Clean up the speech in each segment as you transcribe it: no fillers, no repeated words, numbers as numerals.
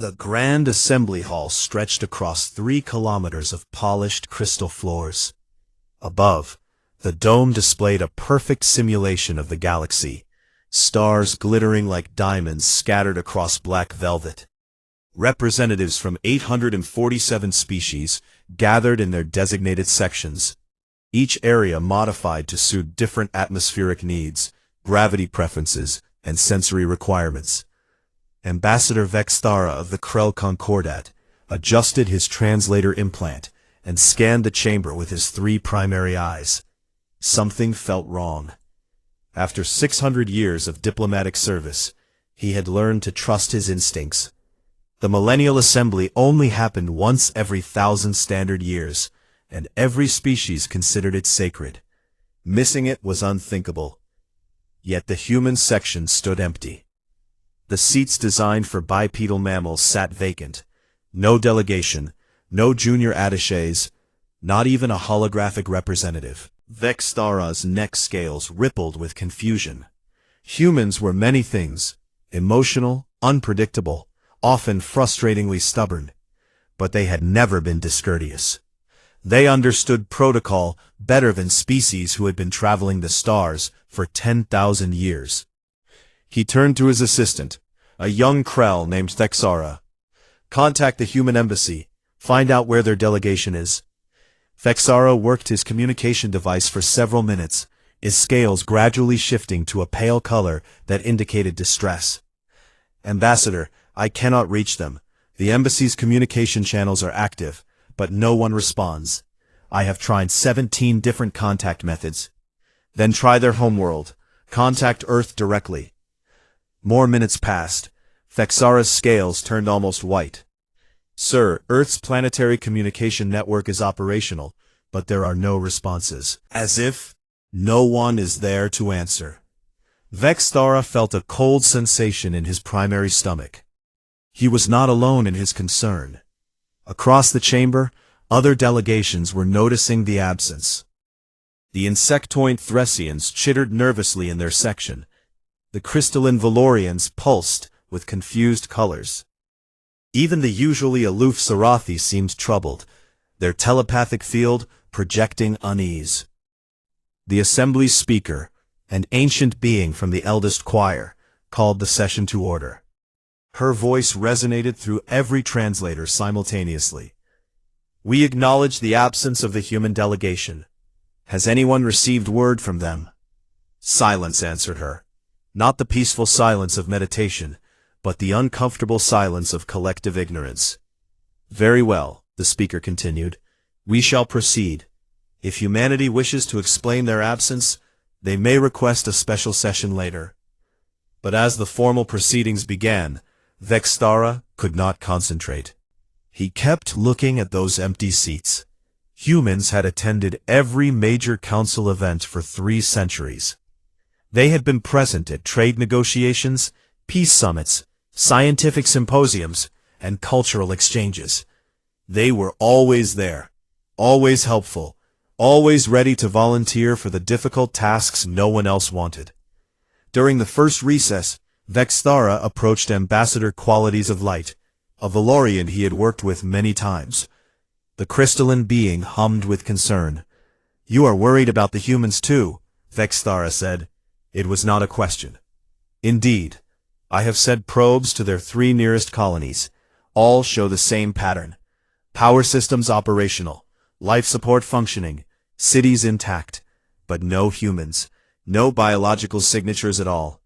The Grand Assembly Hall stretched across 3 kilometers of polished crystal floors. Above, the dome displayed a perfect simulation of the galaxy, stars glittering like diamonds scattered across black velvet. Representatives from 847 species gathered in their designated sections, each area modified to suit different atmospheric needs, gravity preferences, and sensory requirements. Ambassador Vexthara of the Krell Concordat adjusted his translator implant and scanned the chamber with his 3 primary eyes. Something felt wrong. After 600 years of diplomatic service, he had learned to trust his instincts. The Millennial Assembly only happened once every 1,000 standard years, and every species considered it sacred. Missing it was unthinkable. Yet the human section stood empty. The seats designed for bipedal mammals sat vacant. No delegation, no junior attachés, not even a holographic representative. Vexthara's neck scales rippled with confusion. Humans were many things: emotional, unpredictable, often frustratingly stubborn. But they had never been discourteous. They understood protocol better than species who had been traveling the stars for 10,000 years. He turned to his assistant, a young Krell named Vexthara. "Contact the human embassy. Find out where their delegation is." Vexthara worked his communication device for several minutes, his scales gradually shifting to a pale color that indicated distress. "Ambassador, I cannot reach them. The embassy's communication channels are active, but no one responds. I have tried 17 different contact methods." "Then try their homeworld. Contact Earth directly." More minutes passed. Vexthara's scales turned almost white. "Sir, Earth's planetary communication network is operational, but there are no responses." As if no one is there to answer. Vexthara felt a cold sensation in his primary stomach. He was not alone in his concern. Across the chamber, other delegations were noticing the absence. The insectoid Thessians chittered nervously in their section. The crystalline Valorians pulsed with confused colors. Even the usually aloof Sarathi seemed troubled, their telepathic field projecting unease. The assembly's speaker, an ancient being from the eldest choir, called the session to order. Her voice resonated through every translator simultaneously. "We acknowledge the absence of the human delegation. Has anyone received word from them?" Silence answered her. Not the peaceful silence of meditation, but the uncomfortable silence of collective ignorance. "Very well," the speaker continued. "We shall proceed. If humanity wishes to explain their absence, they may request a special session later." But as the formal proceedings began, Vexthara could not concentrate. He kept looking at those empty seats. Humans had attended every major council event for 3 centuries. They had been present at trade negotiations, peace summits, scientific symposiums, and cultural exchanges. They were always there, always helpful, always ready to volunteer for the difficult tasks no one else wanted. During the first recess, Vexthara approached Ambassador Qualities of Light, a Valorian he had worked with many times. The crystalline being hummed with concern. "You are worried about the humans too," Vexthara said. It was not a question. "Indeed. I have sent probes to their 3 nearest colonies. All show the same pattern. Power systems operational, life support functioning, cities intact, but no humans, no biological signatures at all.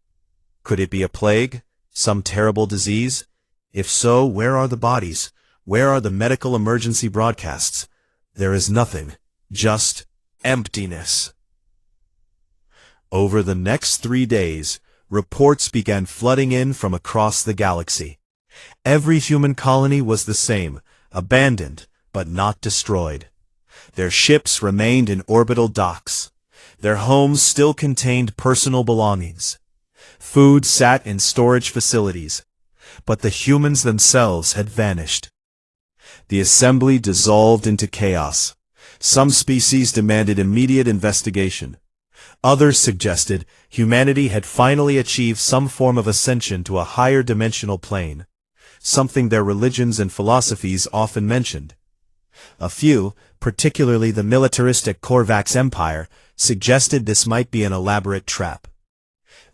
Could it be a plague? Some terrible disease? If so, where are the bodies? Where are the medical emergency broadcasts? There is nothing, just emptiness." Over the next 3 days, reports began flooding in from across the galaxy. Every human colony was the same, abandoned, but not destroyed. Their ships remained in orbital docks. Their homes still contained personal belongings. Food sat in storage facilities. But the humans themselves had vanished. The assembly dissolved into chaos. Some species demanded immediate investigation. Others suggested humanity had finally achieved some form of ascension to a higher dimensional plane. something their religions and philosophies often mentioned. A few, particularly the militaristic Korvax Empire, suggested this might be an elaborate trap.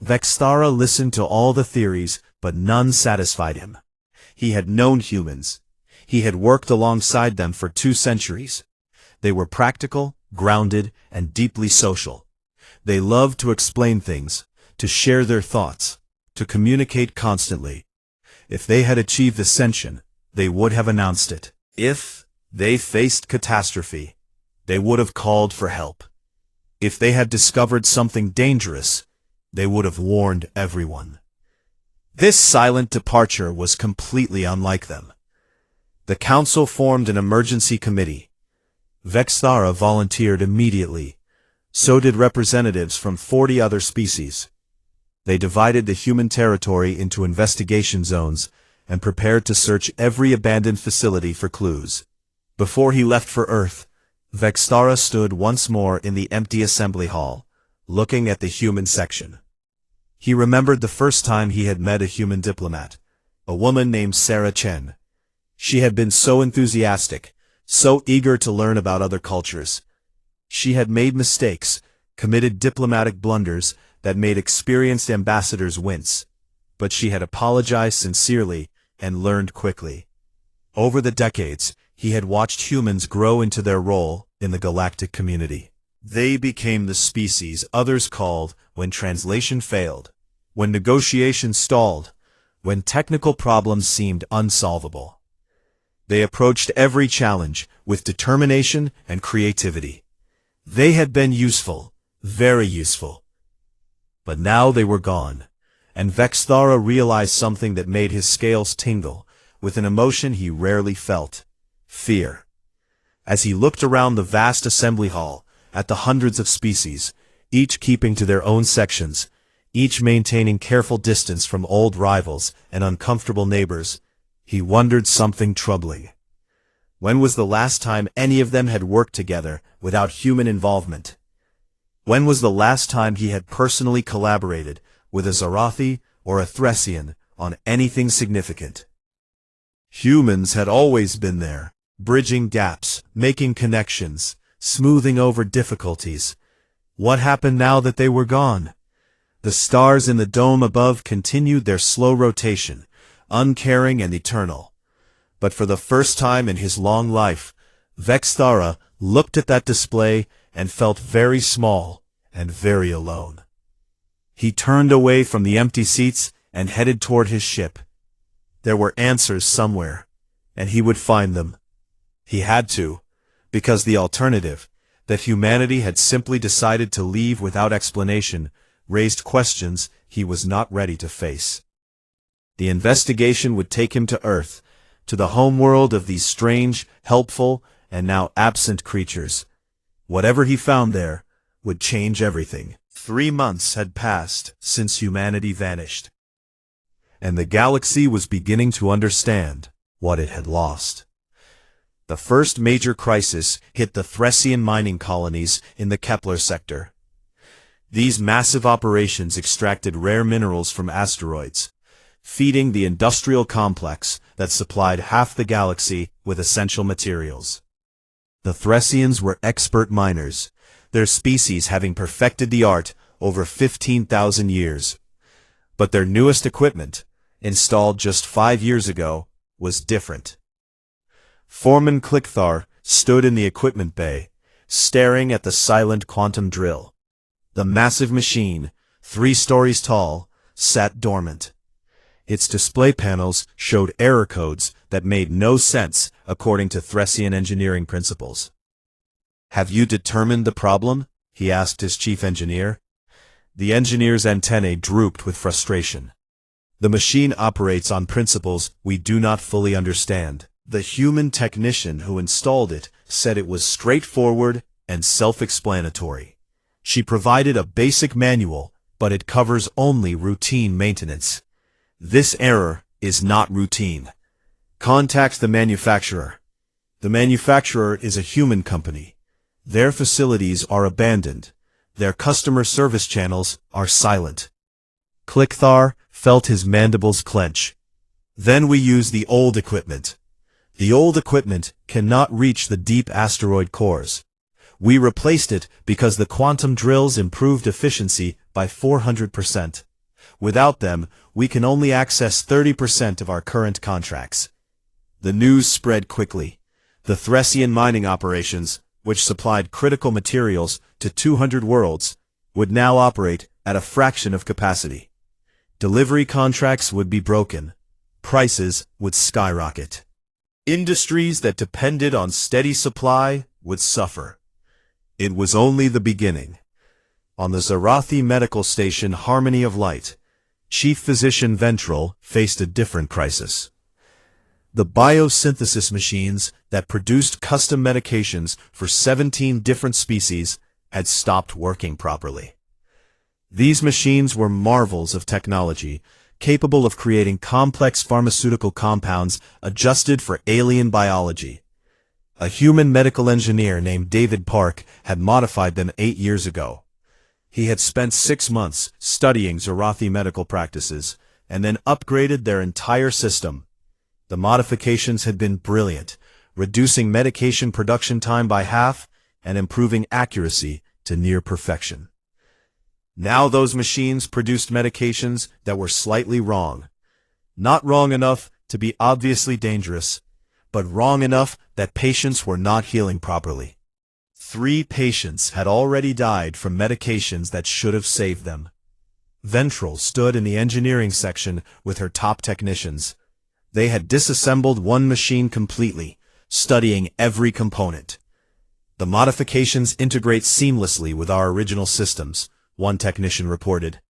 Vexthara listened to all the theories, but none satisfied him. He had known humans. He had worked alongside them for 2 centuries. They were practical, grounded, and deeply social. They loved to explain things, to share their thoughts, to communicate constantly. If they had achieved ascension, they would have announced it. If they faced catastrophe, they would have called for help. If they had discovered something dangerous, they would have warned everyone. This silent departure was completely unlike them. The council formed an emergency committee. Vexthara volunteered immediately. So did representatives from 40 other species. They divided the human territory into investigation zones and prepared to search every abandoned facility for clues. Before he left for Earth, Vexthara stood once more in the empty assembly hall, looking at the human section. He remembered the first time he had met a human diplomat, a woman named Sarah Chen. She had been so enthusiastic, so eager to learn about other cultures. She had made mistakes, committed diplomatic blunders that made experienced ambassadors wince, but she had apologized sincerely and learned quickly. Over the decades, he had watched humans grow into their role in the galactic community. They became the species others called when translation failed, when negotiations stalled, when technical problems seemed unsolvable. They approached every challenge with determination and creativity. They had been useful, very useful. But now they were gone, and Vexthara realized something that made his scales tingle, with an emotion he rarely felt: fear. As he looked around the vast assembly hall, at the hundreds of species, each keeping to their own sections, each maintaining careful distance from old rivals and uncomfortable neighbors, he wondered something troubling. When was the last time any of them had worked together without human involvement? When was the last time he had personally collaborated with a Zarathi or a Thracian on anything significant? Humans had always been there, bridging gaps, making connections, smoothing over difficulties. What happened now that they were gone? The stars in the dome above continued their slow rotation, uncaring and eternal. But for the first time in his long life, Vexthara looked at that display and felt very small and very alone. He turned away from the empty seats and headed toward his ship. There were answers somewhere, and he would find them. He had to, because the alternative, that humanity had simply decided to leave without explanation, raised questions he was not ready to face. The investigation would take him to Earth, to the homeworld of these strange, helpful, and now absent creatures. Whatever he found there would change everything. 3 months had passed since humanity vanished, and the galaxy was beginning to understand what it had lost. The first major crisis hit the Thracian mining colonies in the Kepler sector. These massive operations extracted rare minerals from asteroids, feeding the industrial complex that supplied half the galaxy with essential materials. The Thracians were expert miners, their species having perfected the art over 15,000 years. But their newest equipment, installed just 5 years ago, was different. Foreman Clickthar stood in the equipment bay, staring at the silent quantum drill. The massive machine, 3 stories tall, sat dormant. Its display panels showed error codes that made no sense according to Thracian engineering principles. "Have you determined the problem?" he asked his chief engineer. The engineer's antennae drooped with frustration. "The machine operates on principles we do not fully understand." The human technician who installed it said it was straightforward and self-explanatory. She provided a basic manual, but it covers only routine maintenance. "This error is not routine. Contact the manufacturer." The manufacturer is a human company. Their facilities are abandoned. Their customer service channels are silent. Clickthar felt his mandibles clench. Then we use the old equipment. The old equipment cannot reach the deep asteroid cores. We replaced it because the quantum drills improved efficiency by 400%. Without them, we can only access 30% of our current contracts. The news spread quickly. The Thracian mining operations, which supplied critical materials to 200 worlds, would now operate at a fraction of capacity. Delivery contracts would be broken. Prices would skyrocket. Industries that depended on steady supply would suffer. It was only the beginning. On the Zarathi Medical Station Harmony of Light, Chief Physician Ventral faced a different crisis. The biosynthesis machines that produced custom medications for 17 different species had stopped working properly. These machines were marvels of technology, capable of creating complex pharmaceutical compounds adjusted for alien biology. A human medical engineer named David Park had modified them 8 years ago. He had spent 6 months studying Zarathi medical practices and then upgraded their entire system. The modifications had been brilliant, reducing medication production time by half and improving accuracy to near perfection. Now those machines produced medications that were slightly wrong. Not wrong enough to be obviously dangerous, but wrong enough that patients were not healing properly. 3 patients had already died from medications that should have saved them. Ventral stood in the engineering section with her top technicians. They had disassembled one machine completely, studying every component. The modifications integrate seamlessly with our original systems, one technician reported.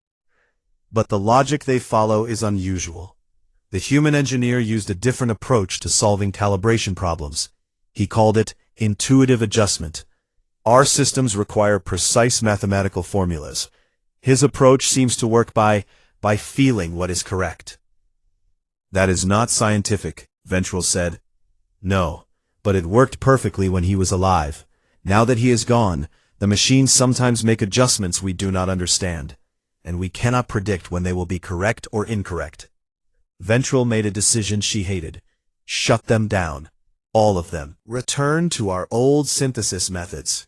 But the logic they follow is unusual. The human engineer used a different approach to solving calibration problems. He called it intuitive adjustment. Our systems require precise mathematical formulas. His approach seems to work by feeling what is correct. That is not scientific, Ventral said. No, but it worked perfectly when he was alive. Now that he is gone, the machines sometimes make adjustments we do not understand, and we cannot predict when they will be correct or incorrect. Ventral made a decision she hated. Shut them down. All of them. Return to our old synthesis methods.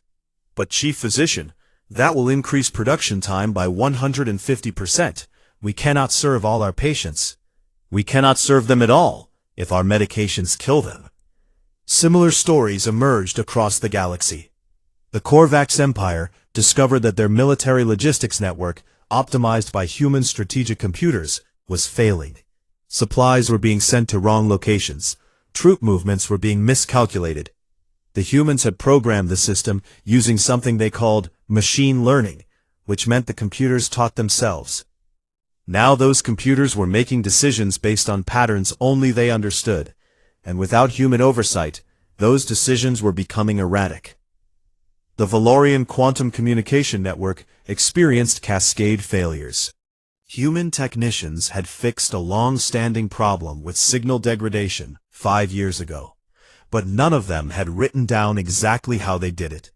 But Chief Physician, that will increase production time by 150%. We cannot serve all our patients. We cannot serve them at all if our medications kill them. Similar stories emerged across the galaxy. The Korvax Empire discovered that their military logistics network, optimized by human strategic computers, was failing. Supplies were being sent to wrong locations. Troop movements were being miscalculated. The humans had programmed the system using something they called machine learning, which meant the computers taught themselves. Now those computers were making decisions based on patterns only they understood, and without human oversight, those decisions were becoming erratic. The Valorian quantum communication network experienced cascade failures. Human technicians had fixed a long-standing problem with signal degradation 5 years ago, but none of them had written down exactly how they did it.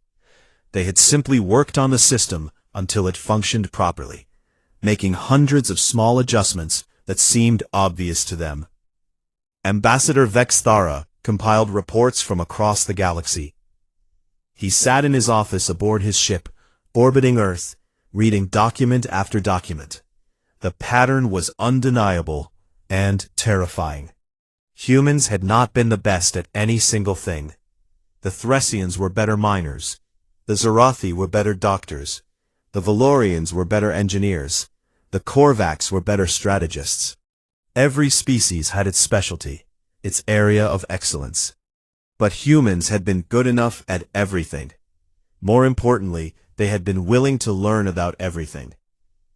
They had simply worked on the system until it functioned properly, making hundreds of small adjustments that seemed obvious to them. Ambassador Vexthara compiled reports from across the galaxy. He sat in his office aboard his ship, orbiting Earth, reading document after document. The pattern was undeniable and terrifying. Humans had not been the best at any single thing. The Thracians were better miners. The Zarathi were better doctors. The Valorians were better engineers. The Korvax were better strategists. Every species had its specialty, its area of excellence. But humans had been good enough at everything. More importantly, they had been willing to learn about everything.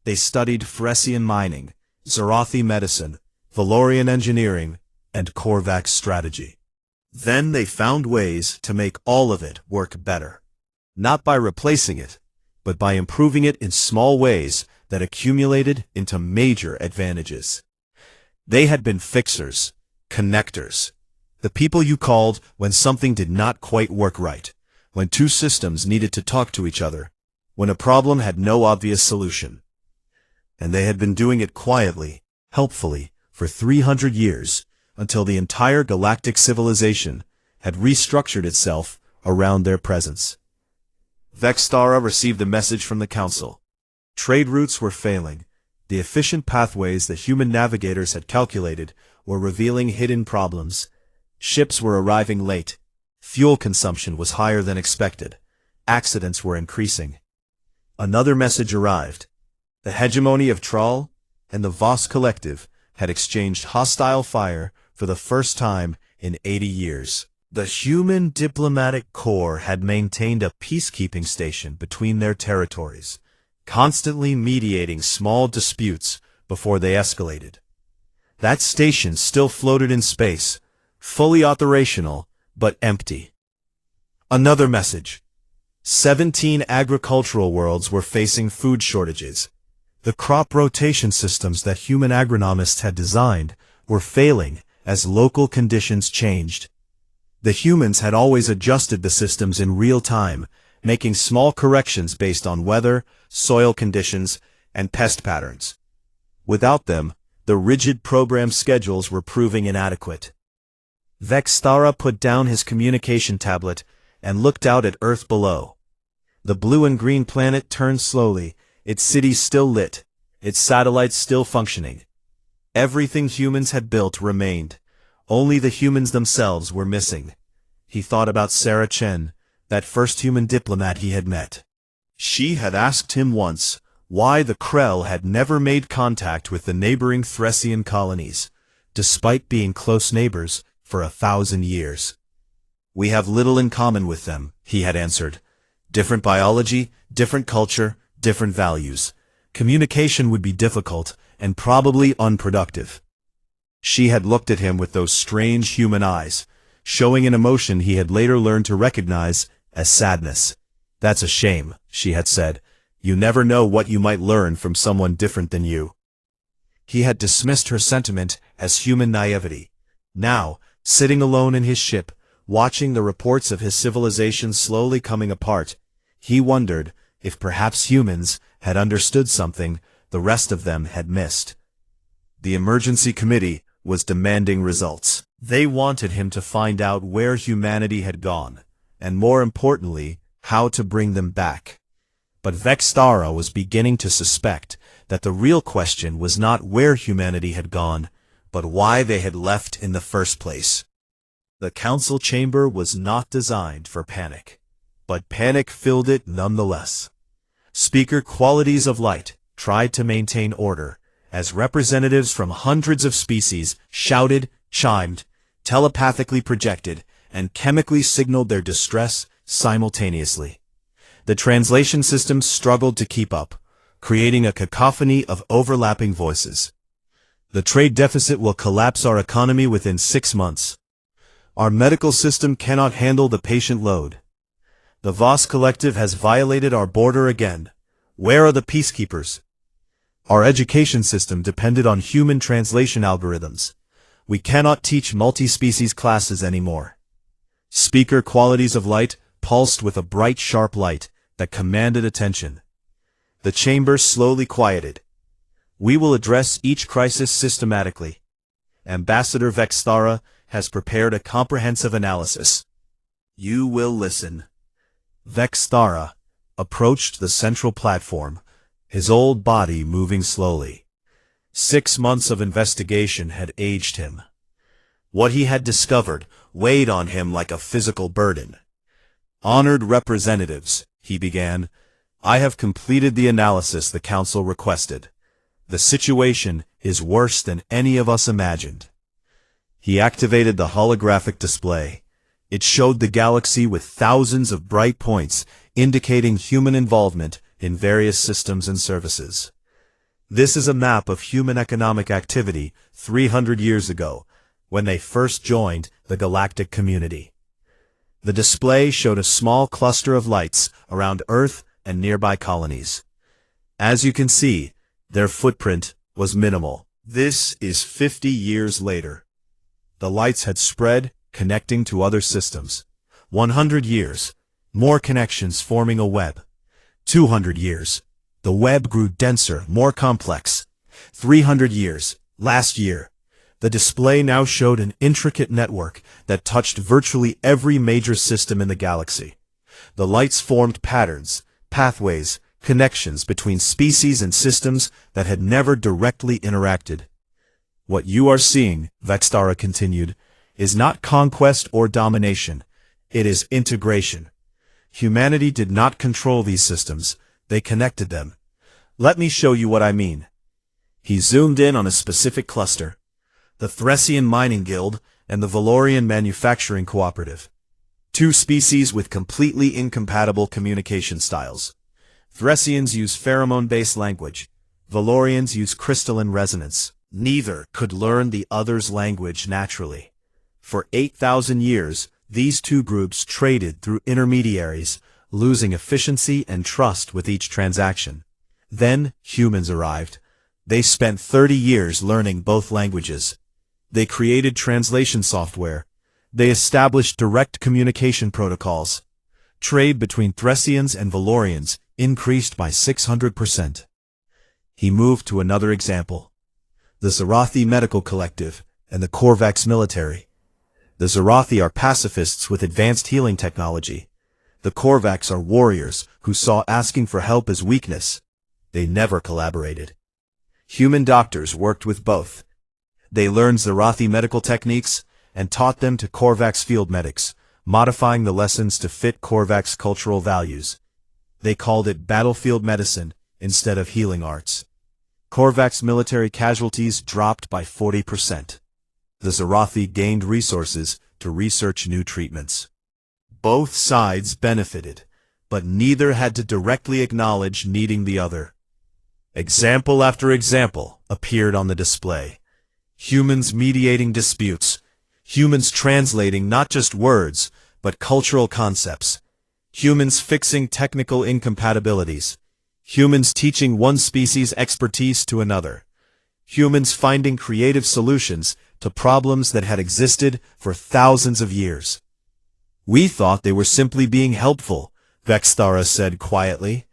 They studied Thracian mining, Zarathi medicine, Valorian engineering, and Korvax strategy. Then they found ways to make all of it work better. Not by replacing it, but by improving it in small ways that accumulated into major advantages. They had been fixers, connectors, the people you called when something did not quite work right, when two systems needed to talk to each other, when a problem had no obvious solution. And they had been doing it quietly, helpfully, for 300 years, until the entire galactic civilization had restructured itself around their presence. Vextara received a message from the Council. Trade routes were failing. The efficient pathways that human navigators had calculated were revealing hidden problems. Ships were arriving late. Fuel consumption was higher than expected. Accidents were increasing. Another message arrived. The hegemony of Troll and the Voss Collective had exchanged hostile fire for the first time in 80 years. The human diplomatic corps had maintained a peacekeeping station between their territories, constantly mediating small disputes before they escalated. That station still floated in space, fully operational, but empty. Another message. 17 agricultural worlds were facing food shortages. The crop rotation systems that human agronomists had designed were failing as local conditions changed. The humans had always adjusted the systems in real time, making small corrections based on weather, soil conditions, and pest patterns. Without them, the rigid program schedules were proving inadequate. Vextara put down his communication tablet and looked out at Earth below. The blue and green planet turned slowly, its cities still lit, its satellites still functioning. Everything humans had built remained. Only the humans themselves were missing. He thought about Sarah Chen, that first human diplomat he had met. She had asked him once why the Krell had never made contact with the neighboring Thracian colonies, despite being close neighbors for 1,000 years. We have little in common with them, he had answered. Different biology, different culture, different values. Communication would be difficult and probably unproductive. She had looked at him with those strange human eyes, showing an emotion he had later learned to recognize as sadness. That's a shame, she had said. You never know what you might learn from someone different than you. He had dismissed her sentiment as human naivety. Now, sitting alone in his ship, watching the reports of his civilization slowly coming apart, he wondered if perhaps humans had understood something the rest of them had missed. The emergency committee was demanding results. They wanted him to find out where humanity had gone, and more importantly, how to bring them back. But Vextara was beginning to suspect that the real question was not where humanity had gone, but why they had left in the first place. The council chamber was not designed for panic, but panic filled it nonetheless. Speaker Qualities of Light tried to maintain order, as representatives from hundreds of species shouted, chimed, telepathically projected, and chemically signaled their distress simultaneously. The translation systems struggled to keep up, creating a cacophony of overlapping voices. The trade deficit will collapse our economy within 6 months. Our medical system cannot handle the patient load. The Voss Collective has violated our border again. Where are the peacekeepers? Our education system depended on human translation algorithms. We cannot teach multi-species classes anymore. Speaker Qualities of Light pulsed with a bright, sharp light that commanded attention. The chamber slowly quieted. We will address each crisis systematically. Ambassador Vextara has prepared a comprehensive analysis. You will listen. Vextara approached the central platform, his old body moving slowly. 6 months of investigation had aged him. What he had discovered weighed on him like a physical burden. Honored representatives, he began, I have completed the analysis the council requested. The situation is worse than any of us imagined. He activated the holographic display. It showed the galaxy with thousands of bright points indicating human involvement in various systems and services. This is a map of human economic activity 300 years ago, when they first joined the galactic community. The display showed a small cluster of lights around Earth and nearby colonies. As you can see, their footprint was minimal. This is 50 years later. The lights had spread, connecting to other systems. 100 years, more connections forming a web. 200 years, the web grew denser, more complex. 300 years, last year, The display now showed an intricate network that touched virtually every major system in the galaxy. The lights formed patterns, pathways, connections between species and systems that had never directly interacted. What you are seeing, Vextara continued, is not conquest or domination. It is integration. Humanity did not control these systems. They connected them. Let me show you what I mean. He zoomed in on a specific cluster. The Thracian Mining Guild and the Valorian Manufacturing Cooperative. Two species with completely incompatible communication styles. Thracians use pheromone-based language. Valorians use crystalline resonance. Neither could learn the other's language naturally. For 8,000 years, these two groups traded through intermediaries, losing efficiency and trust with each transaction. Then humans arrived. They spent 30 years learning both languages. They created translation software. They established direct communication protocols. Trade between Thracians and Valorians increased by 600%. He moved to another example. The Zarathi Medical Collective and the Korvax military. The Zarathi are pacifists with advanced healing technology. The Korvax are warriors who saw asking for help as weakness. They never collaborated. Human doctors worked with both. They learned Zarathi medical techniques and taught them to Korvax field medics, modifying the lessons to fit Korvax cultural values. They called it battlefield medicine instead of healing arts. Korvax military casualties dropped by 40%. The Zarathi gained resources to research new treatments. Both sides benefited, but neither had to directly acknowledge needing the other. Example after example appeared on the display. Humans mediating disputes. Humans translating not just words, but cultural concepts. Humans fixing technical incompatibilities. Humans teaching one species' expertise to another. Humans finding creative solutions to problems that had existed for thousands of years. We thought they were simply being helpful, Vextara said quietly.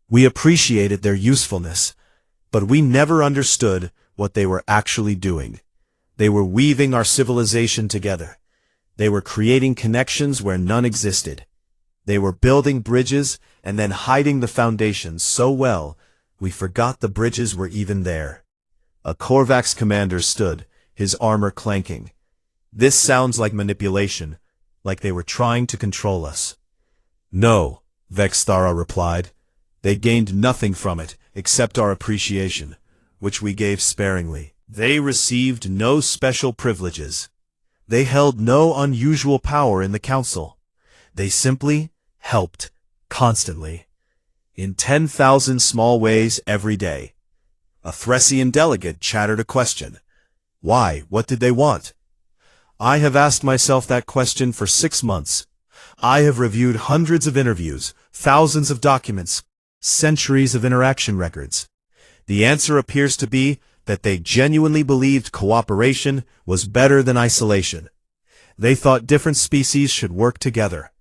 We appreciated their usefulness, but we never understood what they were actually doing. They were weaving our civilization together. They were creating connections where none existed. They were building bridges and then hiding the foundations so well we forgot the bridges were even there. A Korvax commander stood, his armor clanking. This sounds like manipulation, like they were trying to control us. No, Vextara replied. They gained nothing from it except our appreciation, which we gave sparingly. They received no special privileges. They held no unusual power in the council. They simply helped, constantly, in 10,000 small ways every day. A Thracian delegate chattered a question. Why? What did they want? I have asked myself that question for 6 months. I have reviewed hundreds of interviews, thousands of documents, centuries of interaction records. The answer appears to be that they genuinely believed cooperation was better than isolation. They thought different species should work together.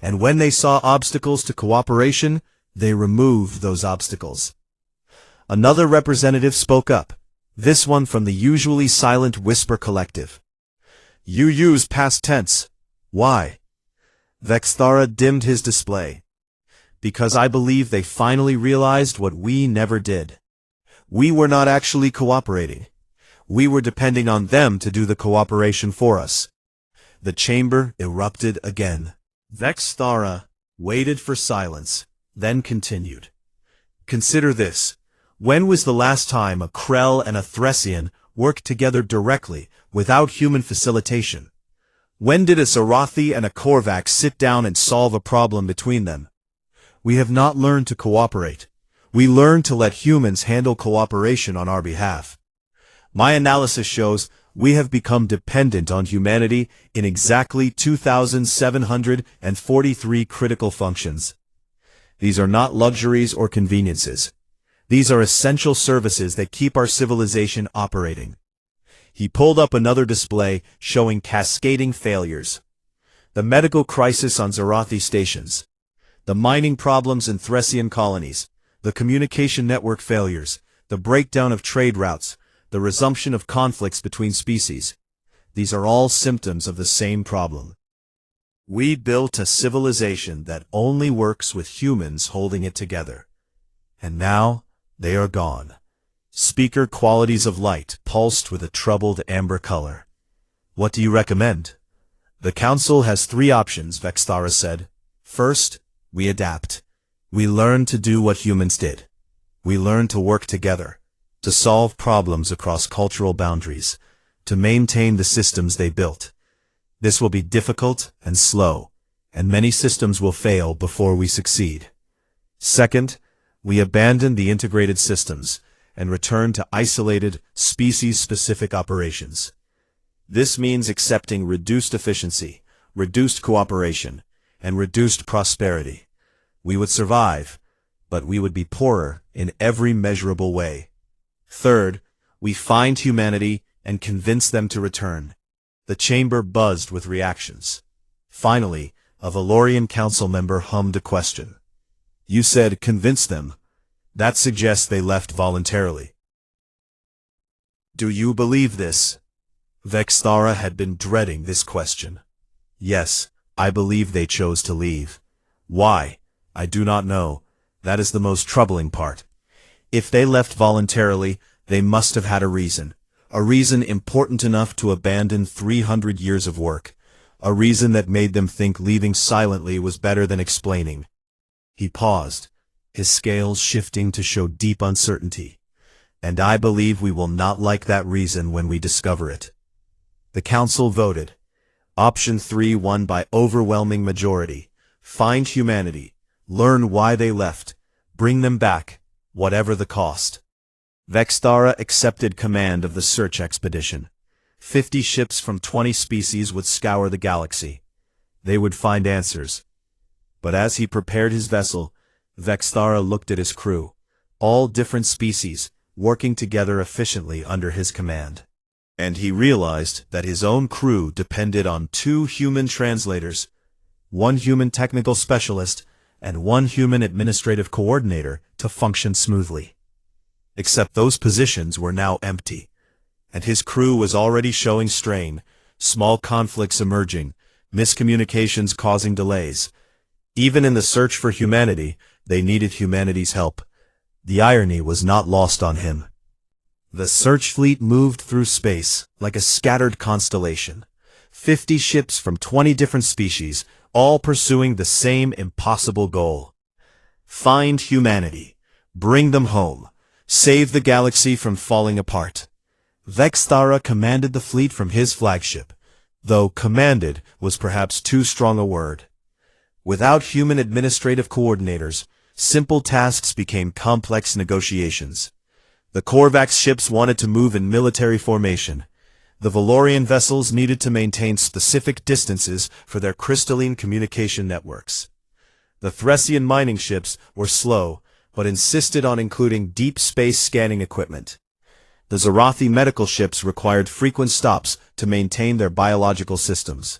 And when they saw obstacles to cooperation, they removed those obstacles. Another representative spoke up, this one from the usually silent Whisper Collective. You use past tense. Why? Vextara dimmed his display. Because I believe they finally realized what we never did. We were not actually cooperating. We were depending on them to do the cooperation for us. The chamber erupted again. Vextara waited for silence, then continued. Consider this. When was the last time a Krell and a Thracian worked together directly, without human facilitation? When did a Zarathi and a Korvax sit down and solve a problem between them? We have not learned to cooperate. We learned to let humans handle cooperation on our behalf. My analysis shows we have become dependent on humanity in exactly 2,743 critical functions. These are not luxuries or conveniences. These are essential services that keep our civilization operating. He pulled up another display showing cascading failures. The medical crisis on Zarathi stations. The mining problems in Thracian colonies. The communication network failures. The breakdown of trade routes. the resumption of conflicts between species. These are all symptoms of the same problem. We built a civilization that only works with humans holding it together. And now, they are gone. Speaker qualities of light pulsed with a troubled amber color. What do you recommend? The council has 3 options, Vexthara said. First, we adapt. We learn to do what humans did. We learn to work together, to solve problems across cultural boundaries, to maintain the systems they built. This will be difficult and slow, and many systems will fail before we succeed. Second, we abandon the integrated systems and return to isolated, species-specific operations. This means accepting reduced efficiency, reduced cooperation, and reduced prosperity. We would survive, but we would be poorer in every measurable way. Third, we find humanity and convince them to return. The chamber buzzed with reactions. Finally, a Valorian council member hummed a question. You said convince them. That suggests they left voluntarily. Do you believe this? Vexthara had been dreading this question. Yes, I believe they chose to leave. Why? I do not know. That is the most troubling part. If they left voluntarily, they must have had a reason important enough to abandon 300 years of work, a reason that made them think leaving silently was better than explaining. He paused, his scales shifting to show deep uncertainty. And I believe we will not like that reason when we discover it. The council voted. Option 3 won by overwhelming majority. Find humanity. Learn why they left. Bring them back, whatever the cost. Vexthara accepted command of the search expedition. 50 ships from 20 species would scour the galaxy. They would find answers. But as he prepared his vessel, Vexthara looked at his crew, all different species, working together efficiently under his command. And he realized that his own crew depended on 2 human translators, 1 human technical specialist, and 1 human administrative coordinator to function smoothly. Except those positions were now empty, and his crew was already showing strain, small conflicts emerging, miscommunications causing delays. Even in the search for humanity, they needed humanity's help. The irony was not lost on him. The search fleet moved through space like a scattered constellation. 50 ships from 20 different species, all pursuing the same impossible goal. Find humanity. Bring them home. Save the galaxy from falling apart. Vexthara commanded the fleet from his flagship, though commanded was perhaps too strong a word. Without human administrative coordinators, simple tasks became complex negotiations. The Korvax ships wanted to move in military formation. The Valorian vessels needed to maintain specific distances for their crystalline communication networks. The Thracian mining ships were slow, but insisted on including deep space scanning equipment. The Zarathi medical ships required frequent stops to maintain their biological systems.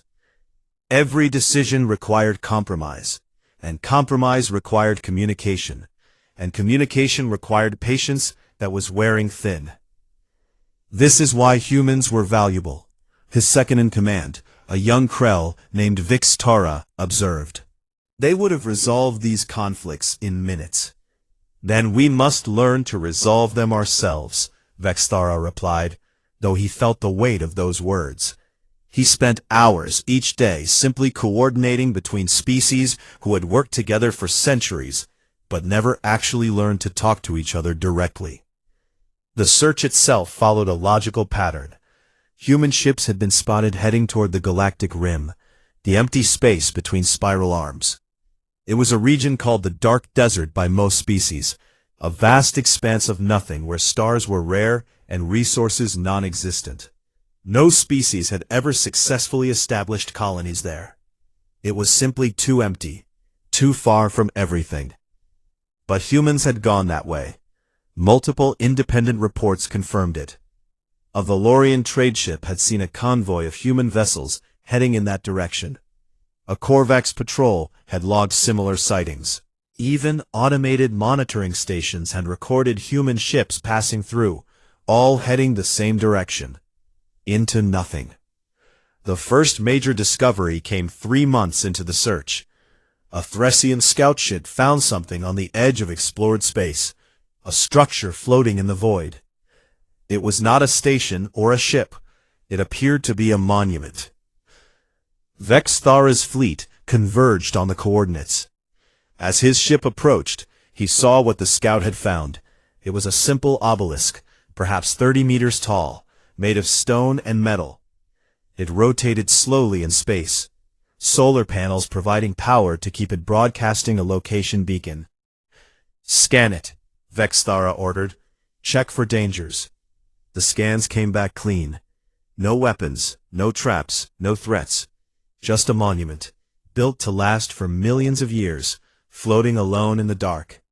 Every decision required compromise, and compromise required communication, and communication required patience that was wearing thin. This is why humans were valuable. His second-in-command, a young Krell named Vexthara, observed. They would have resolved these conflicts in minutes. Then we must learn to resolve them ourselves, Vexthara replied, though he felt the weight of those words. He spent hours each day simply coordinating between species who had worked together for centuries, but never actually learned to talk to each other directly. The search itself followed a logical pattern. Human ships had been spotted heading toward the galactic rim, the empty space between spiral arms. It was a region called the Dark Desert by most species, a vast expanse of nothing where stars were rare and resources non-existent. No species had ever successfully established colonies there. It was simply too empty, too far from everything. But humans had gone that way. Multiple independent reports confirmed it. A Valorian trade ship had seen a convoy of human vessels heading in that direction. A Korvax patrol had logged similar sightings. Even automated monitoring stations had recorded human ships passing through, all heading the same direction. Into nothing. The first major discovery came 3 months into the search. A Thracian scout ship found something on the edge of explored space, a structure floating in the void. It was not a station or a ship. It appeared to be a monument. Vexthara's fleet converged on the coordinates. As his ship approached, he saw what the scout had found. It was a simple obelisk, perhaps 30 meters tall, made of stone and metal. It rotated slowly in space, solar panels providing power to keep it broadcasting a location beacon. "Scan it," Vexthara ordered. "Check for dangers." The scans came back clean. No weapons, no traps, no threats. Just a monument, built to last for millions of years, floating alone in the dark.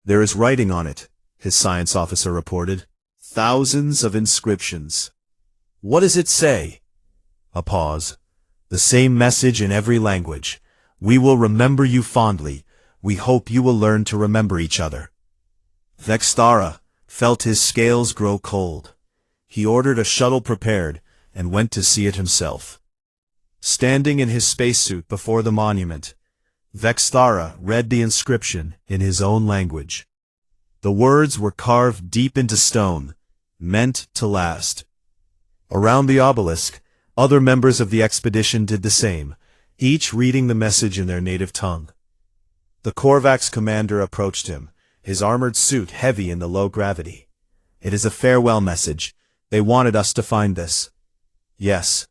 "There is writing on it," his science officer reported. "Thousands of inscriptions." "What does it say?" A pause. "The same message in every language. We will remember you fondly. We hope you will learn to remember each other." Vexthara felt his scales grow cold. He ordered a shuttle prepared and went to see it himself. Standing in his spacesuit before the monument, Vexthara read the inscription in his own language. The words were carved deep into stone, meant to last. Around the obelisk, other members of the expedition did the same, each reading the message in their native tongue. The Korvax commander approached him, his armored suit heavy in the low gravity. "It is a farewell message. They wanted us to find this." "Yes.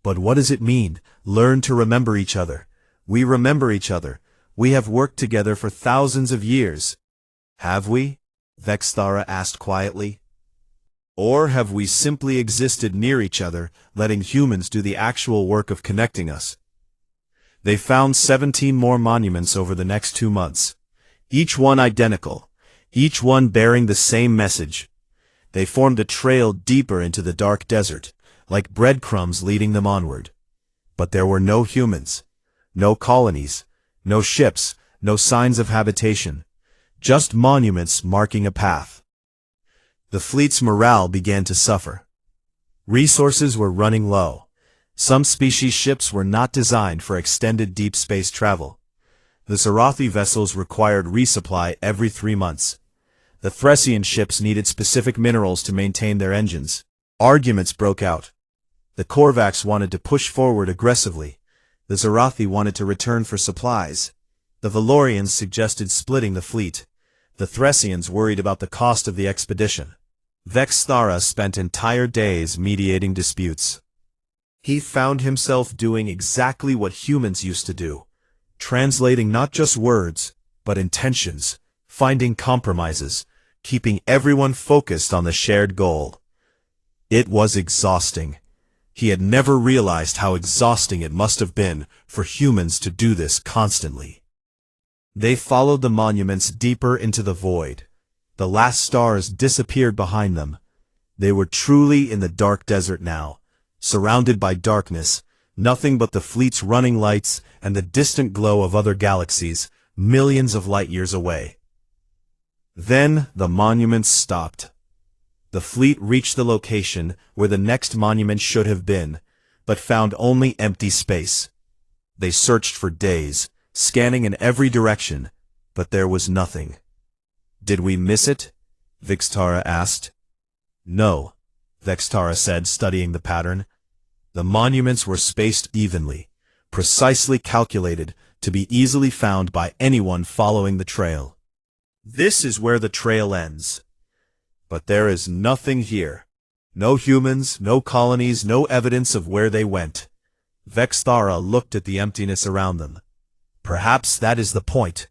But what does it mean? Learn to remember each other." "We remember each other. We have worked together for thousands of years." "Have we?" Vexthara asked quietly. "Or have we simply existed near each other, letting humans do the actual work of connecting us?" They found 17 more monuments over the next 2 months. Each one identical, each one bearing the same message. They formed a trail deeper into the dark desert, like breadcrumbs leading them onward. But there were no humans, no colonies, no ships, no signs of habitation, just monuments marking a path. The fleet's morale began to suffer. Resources were running low. Some species ships were not designed for extended deep space travel. The Zarathi vessels required resupply every 3 months. The Thracian ships needed specific minerals to maintain their engines. Arguments broke out. The Korvax wanted to push forward aggressively. The Zarathi wanted to return for supplies. The Valorians suggested splitting the fleet. The Thracians worried about the cost of the expedition. Vexthara spent entire days mediating disputes. He found himself doing exactly what humans used to do, translating not just words, but intentions, finding compromises, keeping everyone focused on the shared goal. It was exhausting. He had never realized how exhausting it must have been for humans to do this constantly. They followed the monuments deeper into the void. The last stars disappeared behind them. They were truly in the dark desert now, surrounded by darkness, nothing but the fleet's running lights and the distant glow of other galaxies, millions of light years away. Then the monuments stopped. The fleet reached the location where the next monument should have been, but found only empty space. They searched for days, scanning in every direction, but there was nothing. "Did we miss it?" Vexthara asked. "No," Vexthara said, studying the pattern. The monuments were spaced evenly, precisely calculated to be easily found by anyone following the trail. "This is where the trail ends. But there is nothing here. No humans, no colonies, no evidence of where they went." Vexthara looked at the emptiness around them. Perhaps that is the point.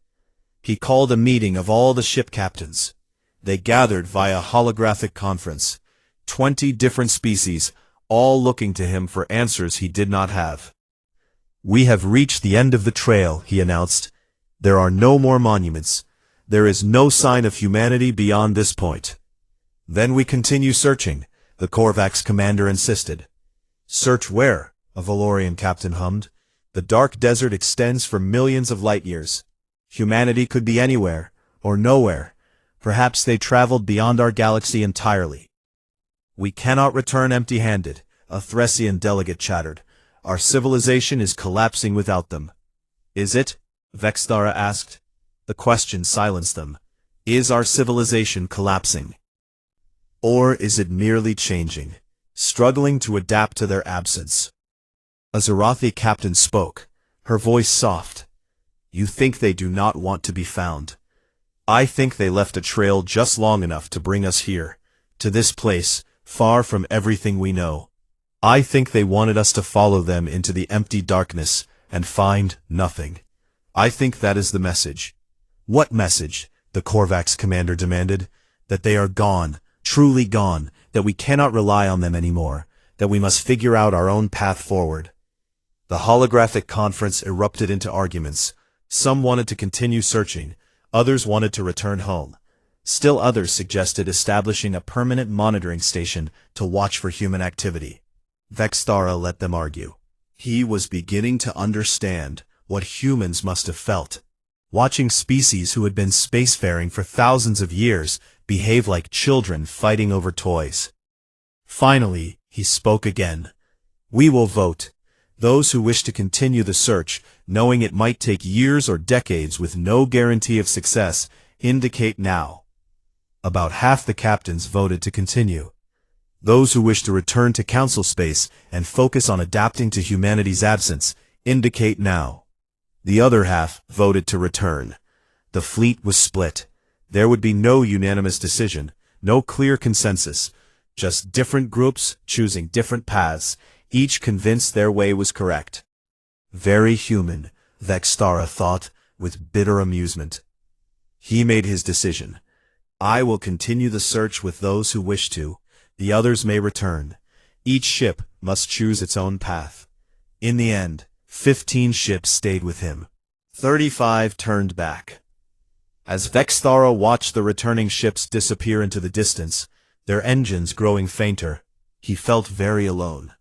He called a meeting of all the ship captains. They gathered via holographic conference. 20 different species, all looking to him for answers he did not have. "We have reached the end of the trail," he announced. "There are no more monuments. There is no sign of humanity beyond this point." "Then we continue searching," the Korvax commander insisted. "Search where?" a Valorian captain hummed. "The dark desert extends for millions of light years. Humanity could be anywhere, or nowhere. Perhaps they traveled beyond our galaxy entirely. We cannot return empty-handed, a Thracian delegate chattered. Our civilization is collapsing without them. Is it? Vexthara asked. The question silenced them. Is our civilization collapsing? Or is it merely changing, struggling to adapt to their absence? A Zarathi captain spoke, her voice soft. You think they do not want to be found. I think they left a trail just long enough to bring us here, to this place, far from everything we know. I think they wanted us to follow them into the empty darkness and find nothing. I think that is the message. What message? The Korvax commander demanded. That they are gone, truly gone, that we cannot rely on them anymore, that we must figure out our own path forward. The holographic conference erupted into arguments. Some wanted to continue searching, others wanted to return home. Still others suggested establishing a permanent monitoring station to watch for human activity. Vexthara let them argue. He was beginning to understand what humans must have felt. Watching species who had been spacefaring for thousands of years behave like children fighting over toys. Finally, he spoke again. We will vote. Those who wish to continue the search, knowing it might take years or decades with no guarantee of success, indicate now. About half the captains voted to continue. Those who wish to return to council space and focus on adapting to humanity's absence, indicate now. The other half voted to return. The fleet was split. There would be no unanimous decision, no clear consensus, just different groups choosing different paths, each convinced their way was correct. Very human, Vexthara thought, with bitter amusement. He made his decision. I will continue the search with those who wish to. The others may return. Each ship must choose its own path. In the end, 15 ships stayed with him. 35 turned back. As Vexthara watched the returning ships disappear into the distance, their engines growing fainter, he felt very alone.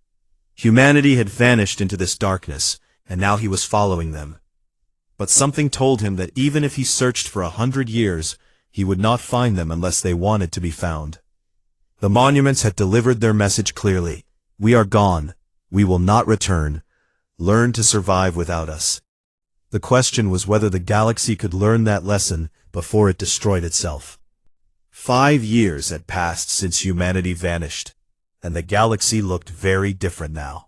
Humanity had vanished into this darkness, and now he was following them. But something told him that even if he searched for 100 years, he would not find them unless they wanted to be found. The monuments had delivered their message clearly. We are gone. We will not return. Learn to survive without us. The question was whether the galaxy could learn that lesson before it destroyed itself. 5 years had passed since humanity vanished, and the galaxy looked very different now.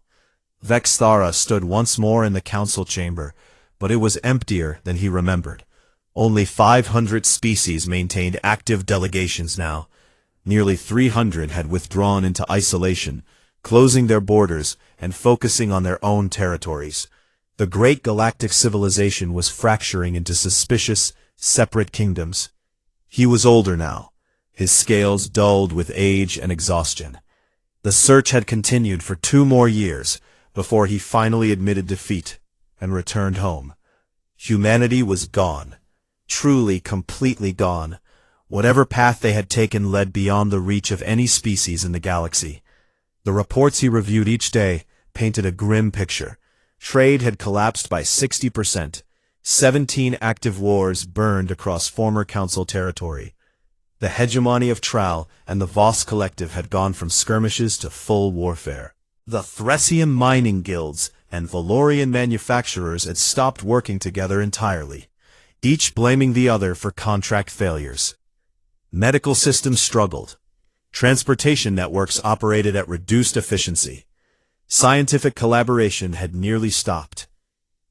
Vexthara stood once more in the council chamber, but it was emptier than he remembered. Only 500 species maintained active delegations now. Nearly 300 had withdrawn into isolation, closing their borders and focusing on their own territories. The great galactic civilization was fracturing into suspicious, separate kingdoms. He was older now, his scales dulled with age and exhaustion. The search had continued for 2 more years before he finally admitted defeat and returned home. Humanity was gone, truly completely gone. Whatever path they had taken led beyond the reach of any species in the galaxy. The reports he reviewed each day painted a grim picture. Trade had collapsed by 60%. 17 active wars burned across former council territory. The hegemony of Tral and the Voss Collective had gone from skirmishes to full warfare. The Thracian mining guilds and Valorian manufacturers had stopped working together entirely, each blaming the other for contract failures. Medical systems struggled. Transportation networks operated at reduced efficiency. Scientific collaboration had nearly stopped.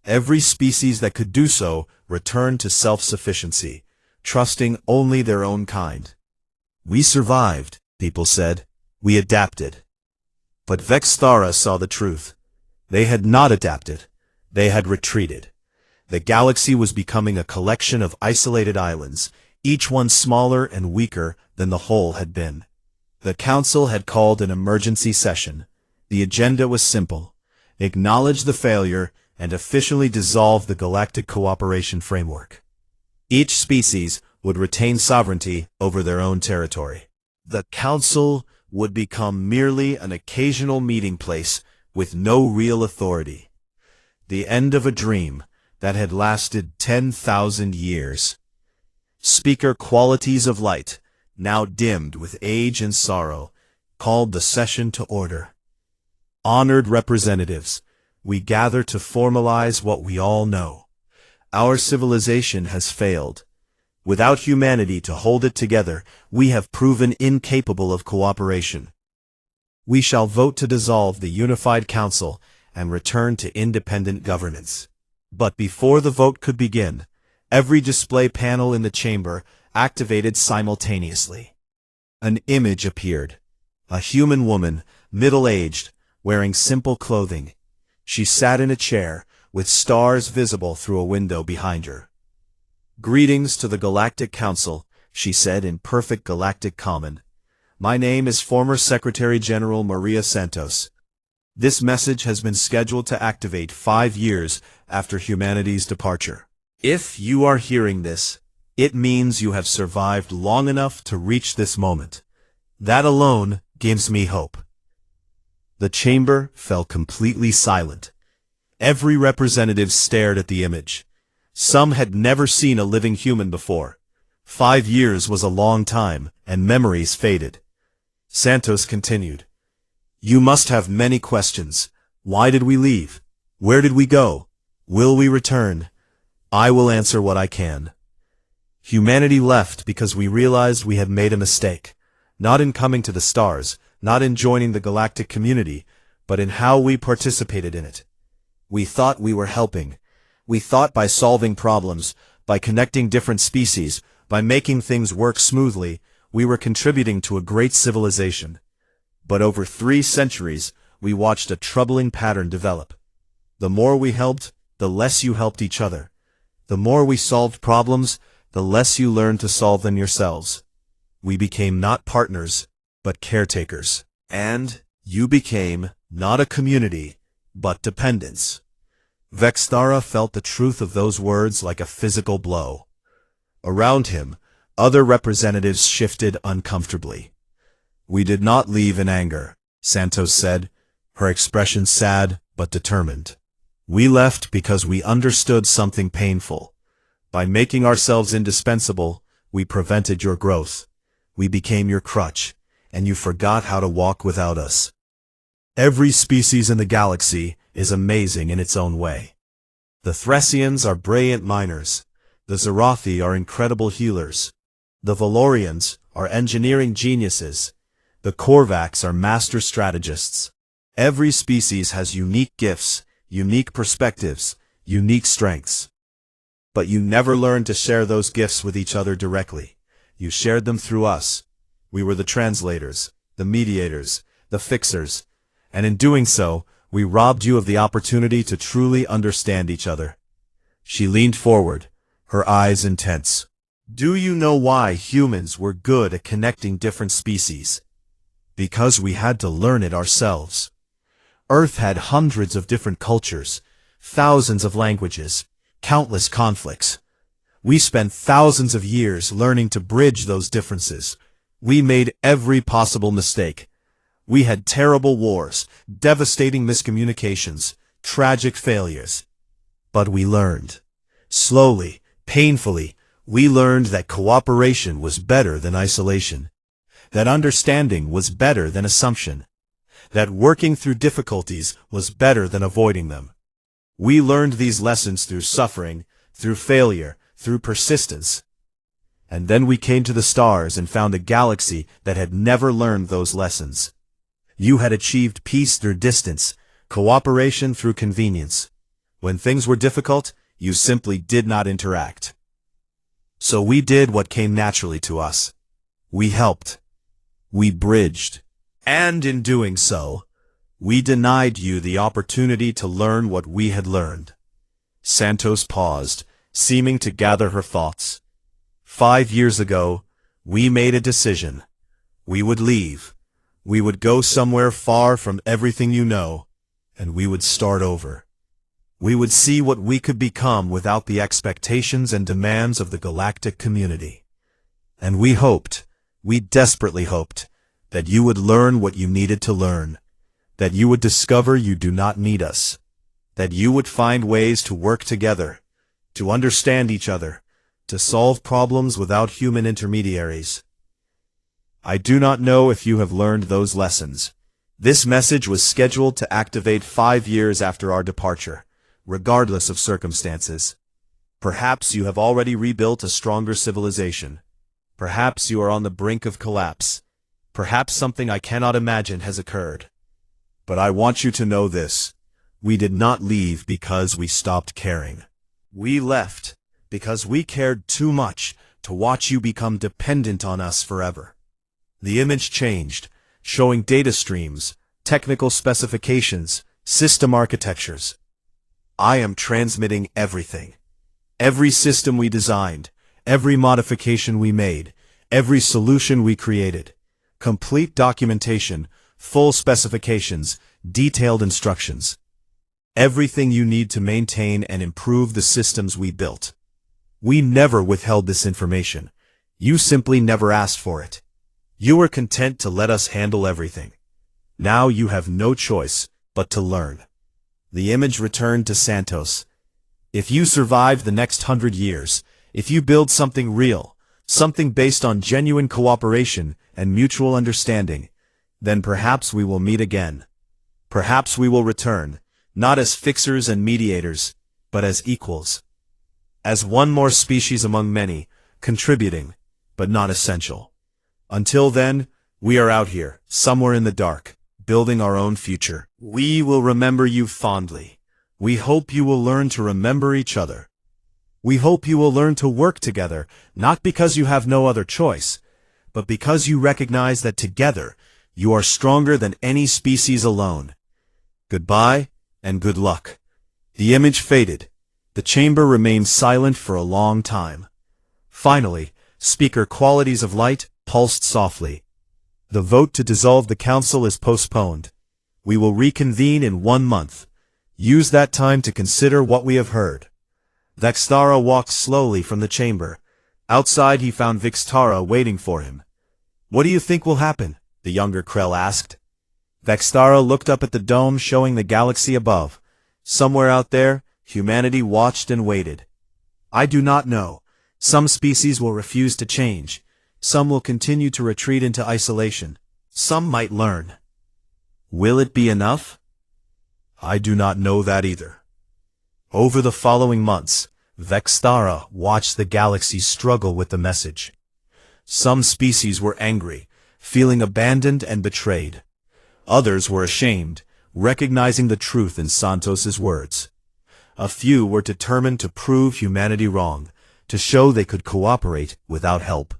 Every species that could do so returned to self-sufficiency, trusting only their own kind. We survived, people said. We adapted. But Vexthara saw the truth. They had not adapted. They had retreated. The galaxy was becoming a collection of isolated islands, each one smaller and weaker than the whole had been. The council had called an emergency session. The agenda was simple: acknowledge the failure and officially dissolve the Galactic Cooperation Framework. Each species would retain sovereignty over their own territory. The council would become merely an occasional meeting place with no real authority. The end of a dream that had lasted 10,000 years. speaker qualities of light, now dimmed with age and sorrow, called the session to order. Honored representatives, we gather to formalize what we all know. Our civilization has failed. Without humanity to hold it together, we have proven incapable of cooperation. We shall vote to dissolve the Unified Council and return to independent governance. But before the vote could begin, every display panel in the chamber activated simultaneously. An image appeared. A human woman, middle-aged, wearing simple clothing. She sat in a chair, with stars visible through a window behind her. "Greetings to the Galactic Council," she said in perfect galactic common. "My name is former Secretary General Maria Santos. This message has been scheduled to activate 5 years after humanity's departure. If you are hearing this, it means you have survived long enough to reach this moment. That alone gives me hope." The chamber fell completely silent. Every representative stared at the image. Some had never seen a living human before. 5 years was a long time, and memories faded. Santos continued. "You must have many questions. Why did we leave? Where did we go? Will we return? I will answer what I can. Humanity left because we realized we had made a mistake, not in coming to the stars, not in joining the galactic community, but in how we participated in it. We thought we were helping. We thought by solving problems, by connecting different species, by making things work smoothly, we were contributing to a great civilization. But over 3 centuries, we watched a troubling pattern develop. The more we helped, the less you helped each other. The more we solved problems, the less you learned to solve them yourselves. We became not partners, but caretakers. And you became not a community, but dependents." Vexthara felt the truth of those words like a physical blow. Around him, other representatives shifted uncomfortably. "We did not leave in anger," Santos said, her expression sad but determined. "We left because we understood something painful. By making ourselves indispensable, we prevented your growth. We became your crutch, and you forgot how to walk without us. Every species in the galaxy is amazing in its own way. The Thracians are brilliant miners. The Zerathi are incredible healers. The Valorians are engineering geniuses. The Korvax are master strategists. Every species has unique gifts, unique perspectives, unique strengths. But you never learned to share those gifts with each other directly. You shared them through us. We were the translators, the mediators, the fixers, and in doing so, we robbed you of the opportunity to truly understand each other." She leaned forward, her eyes intense. "Do you know why humans were good at connecting different species? Because we had to learn it ourselves. Earth had hundreds of different cultures, thousands of languages, countless conflicts. We spent thousands of years learning to bridge those differences. We made every possible mistake. We had terrible wars, devastating miscommunications, tragic failures. But we learned. Slowly, painfully, we learned that cooperation was better than isolation, that understanding was better than assumption, that working through difficulties was better than avoiding them. We learned these lessons through suffering, through failure, through persistence. And then we came to the stars and found a galaxy that had never learned those lessons. You had achieved peace through distance, cooperation through convenience. When things were difficult, you simply did not interact. So we did what came naturally to us. We helped. We bridged. And in doing so, we denied you the opportunity to learn what we had learned." Santos paused, seeming to gather her thoughts. 5 years ago, we made a decision. We would leave. We would go somewhere far from everything you know, and we would start over. We would see what we could become without the expectations and demands of the galactic community. And we hoped, we desperately hoped, that you would learn what you needed to learn, that you would discover you do not need us, that you would find ways to work together, to understand each other, to solve problems without human intermediaries. I do not know if you have learned those lessons. This message was scheduled to activate 5 years after our departure, regardless of circumstances. Perhaps you have already rebuilt a stronger civilization. Perhaps you are on the brink of collapse. Perhaps something I cannot imagine has occurred. But I want you to know this. We did not leave because we stopped caring. We left because we cared too much to watch you become dependent on us forever. The image changed, showing data streams, technical specifications, system architectures. I am transmitting everything. Every system we designed, every modification we made, every solution we created. Complete documentation, full specifications, detailed instructions. Everything you need to maintain and improve the systems we built. We never withheld this information. You simply never asked for it. You were content to let us handle everything. Now you have no choice but to learn. The image returned to Santos. If you survive the next 100 years, if you build something real, something based on genuine cooperation and mutual understanding, then perhaps we will meet again. Perhaps we will return, not as fixers and mediators, but as equals. As one more species among many, contributing, but not essential. Until then, we are out here, somewhere in the dark, building our own future. We will remember you fondly. We hope you will learn to remember each other. We hope you will learn to work together, not because you have no other choice, but because you recognize that together, you are stronger than any species alone. Goodbye, and good luck. The image faded. The chamber remained silent for a long time. Finally, speaker qualities of light pulsed softly. The vote to dissolve the council is postponed. We will reconvene in 1 month. Use that time to consider what we have heard. Vextara walked slowly from the chamber. Outside he found Vixtara waiting for him. What do you think will happen? The younger Krell asked. Vextara looked up at the dome showing the galaxy above. Somewhere out there, humanity watched and waited. I do not know. Some species will refuse to change. Some will continue to retreat into isolation. Some might learn. Will it be enough? I do not know that either. Over the following months, Vextara watched the galaxy struggle with the message. Some species were angry, feeling abandoned and betrayed. Others were ashamed, recognizing the truth in Santos's words. A few were determined to prove humanity wrong, to show they could cooperate without help.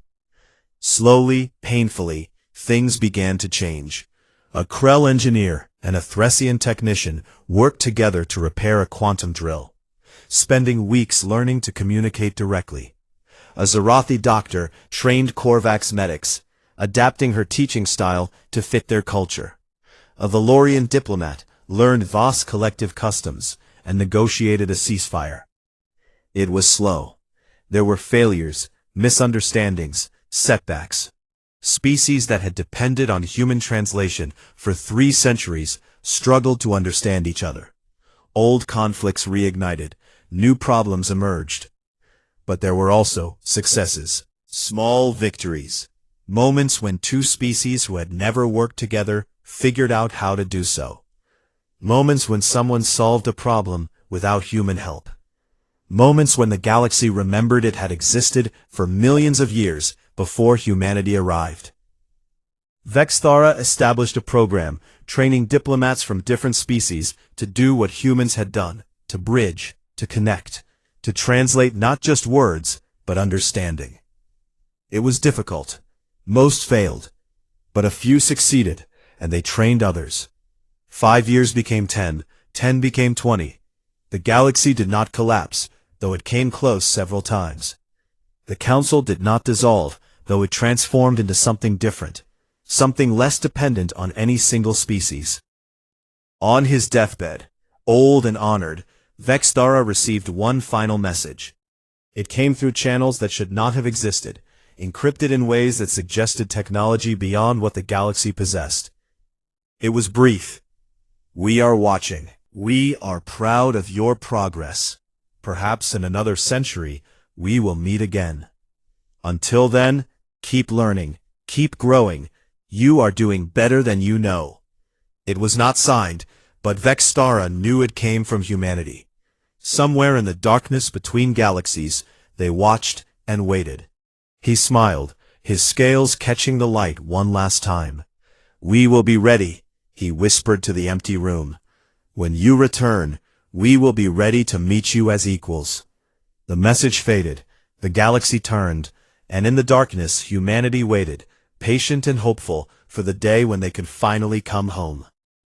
Slowly, painfully, things began to change. A Krell engineer and a Threxian technician worked together to repair a quantum drill, spending weeks learning to communicate directly. A Zarathi doctor trained Korvax medics, adapting her teaching style to fit their culture. A Valorian diplomat learned Voss collective customs and negotiated a ceasefire. It was slow. There were failures, misunderstandings, setbacks. Species that had depended on human translation for 3 centuries struggled to understand each other. Old conflicts reignited, new problems emerged. But there were also successes, small victories, moments when 2 species who had never worked together figured out how to do so. Moments when someone solved a problem without human help. Moments when the galaxy remembered it had existed for millions of years before humanity arrived. Vextara established a program training diplomats from different species to do what humans had done, to bridge, to connect, to translate not just words, but understanding. It was difficult. Most failed, but a few succeeded, and they trained others. 5 years became 10, 10 became 20. The galaxy did not collapse, though it came close several times. The council did not dissolve, though it transformed into something different, something less dependent on any single species. On his deathbed, old and honored, Vextara received one final message. It came through channels that should not have existed, encrypted in ways that suggested technology beyond what the galaxy possessed. It was brief. We are watching. We are proud of your progress. Perhaps in another century, we will meet again. Until then, keep learning, keep growing. You are doing better than you know. It was not signed, but Vextara knew it came from humanity. Somewhere in the darkness between galaxies, they watched and waited. He smiled, his scales catching the light one last time. "We will be ready," he whispered to the empty room. "When you return, we will be ready to meet you as equals." The message faded, the galaxy turned, and in the darkness humanity waited, patient and hopeful, for the day when they could finally come home.